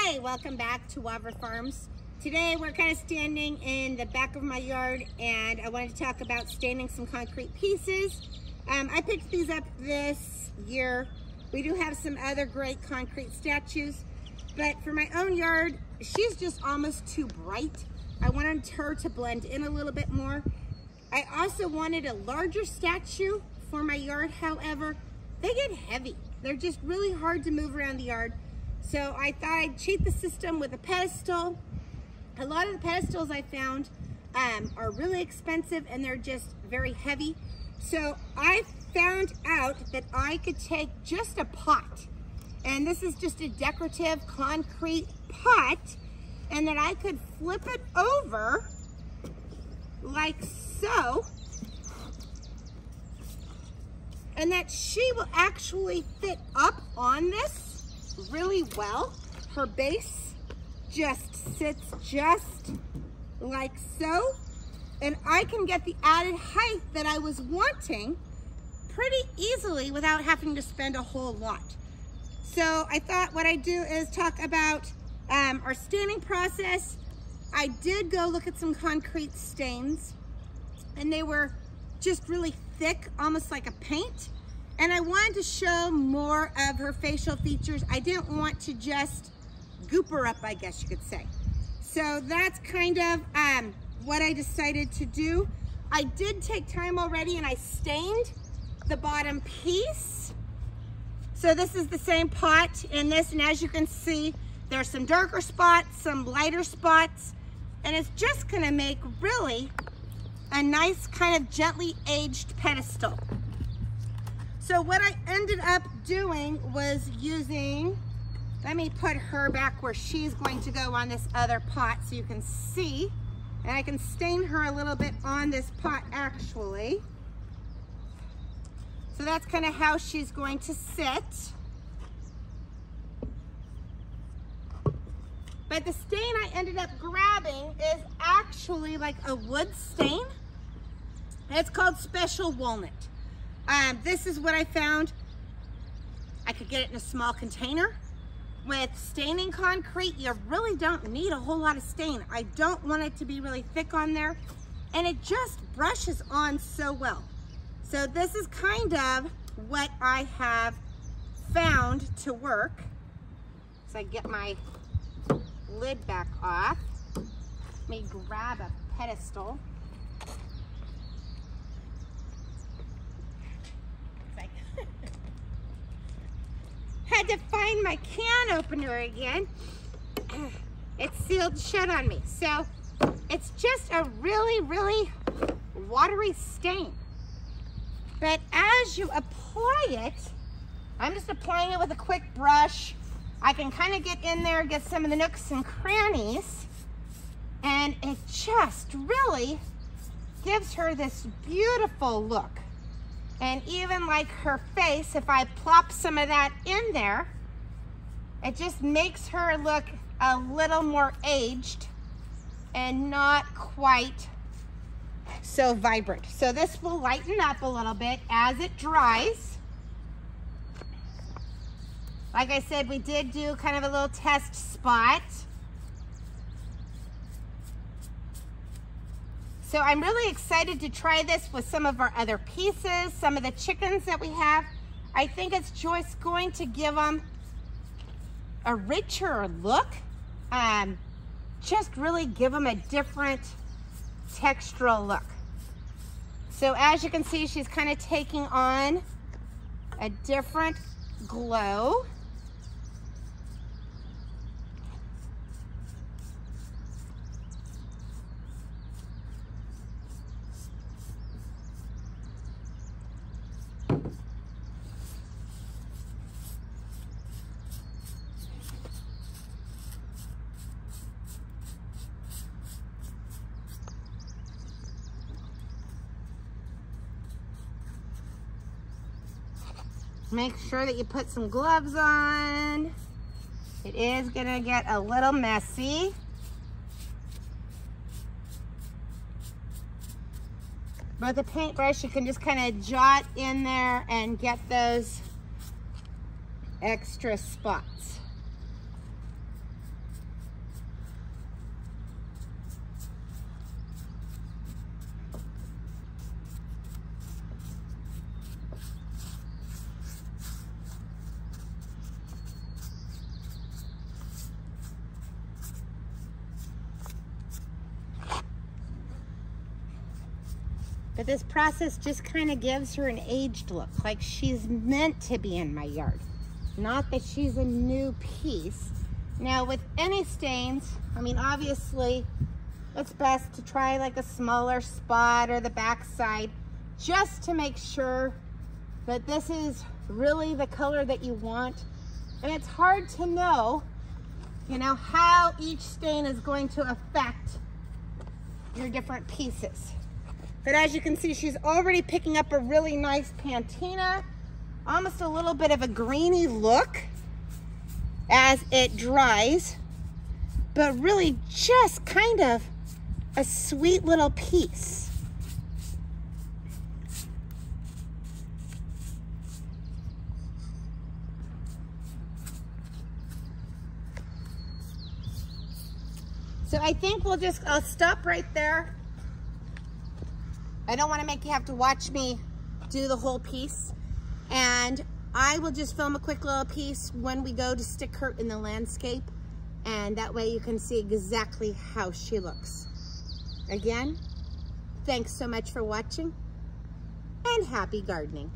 Hi, welcome back to Wavra Farms. Today we're kind of standing in the back of my yard and I wanted to talk about staining some concrete pieces. I picked these up this year. We do have some other great concrete statues, but for my own yard, she's just almost too bright. I wanted her to blend in a little bit more. I also wanted a larger statue for my yard. However, they get heavy. They're just really hard to move around the yard. So I thought I'd cheat the system with a pedestal. A lot of the pedestals I found are really expensive and they're just very heavy. So I found out that I could take just a pot, and this is just a decorative concrete pot, and that I could flip it over like so, and that she will actually fit up on this really well. Her base just sits just like so, and I can get the added height that I was wanting pretty easily without having to spend a whole lot. So I thought what I'd do is talk about our staining process. I did go look at some concrete stains and they were just really thick, almost like a paint. And I wanted to show more of her facial features. I didn't want to just goop her up, I guess you could say. So that's kind of what I decided to do. I did take time already and I stained the bottom piece. So this is the same pot in this, and as you can see, there's some darker spots, some lighter spots, and it's just gonna make really a nice kind of gently aged pedestal. So what I ended up doing was using, let me put her back where she's going to go on this other pot so you can see, and I can stain her a little bit on this pot actually. So that's kind of how she's going to sit. But the stain I ended up grabbing is actually like a wood stain. It's called Special Walnut. This is what I found. I could get it in a small container. With staining concrete, you really don't need a whole lot of stain. I don't want it to be really thick on there, and it just brushes on so well. So this is kind of what I have found to work. So I get my lid back off. Let me grab a pedestal. Had to find my can opener again. It's sealed shut on me. So it's just a really, really watery stain. But as you apply it, I'm just applying it with a quick brush. I can kind of get in there, get some of the nooks and crannies, and it just really gives her this beautiful look. And even like her face, if I plop some of that in there, it just makes her look a little more aged and not quite so vibrant. So this will lighten up a little bit as it dries. Like I said, we did do kind of a little test spot. So I'm really excited to try this with some of our other pieces, some of the chickens that we have. I think it's just going to give them a richer look. Just really give them a different textural look. So as you can see, she's kind of taking on a different glow. Make sure that you put some gloves on. It is gonna get a little messy. With a paintbrush, you can just kind of jot in there and get those extra spots. But this process just kind of gives her an aged look, like she's meant to be in my yard. Not that she's a new piece. Now with any stains, I mean, obviously it's best to try like a smaller spot or the back side, just to make sure that this is really the color that you want. And it's hard to know, you know, how each stain is going to affect your different pieces. But as you can see, she's already picking up a really nice patina, almost a little bit of a greeny look as it dries, but really just kind of a sweet little piece. So I think I'll stop right there. I don't want to make you have to watch me do the whole piece. And I will just film a quick little piece when we go to stick her in the landscape. And that way you can see exactly how she looks. Again, thanks so much for watching and happy gardening.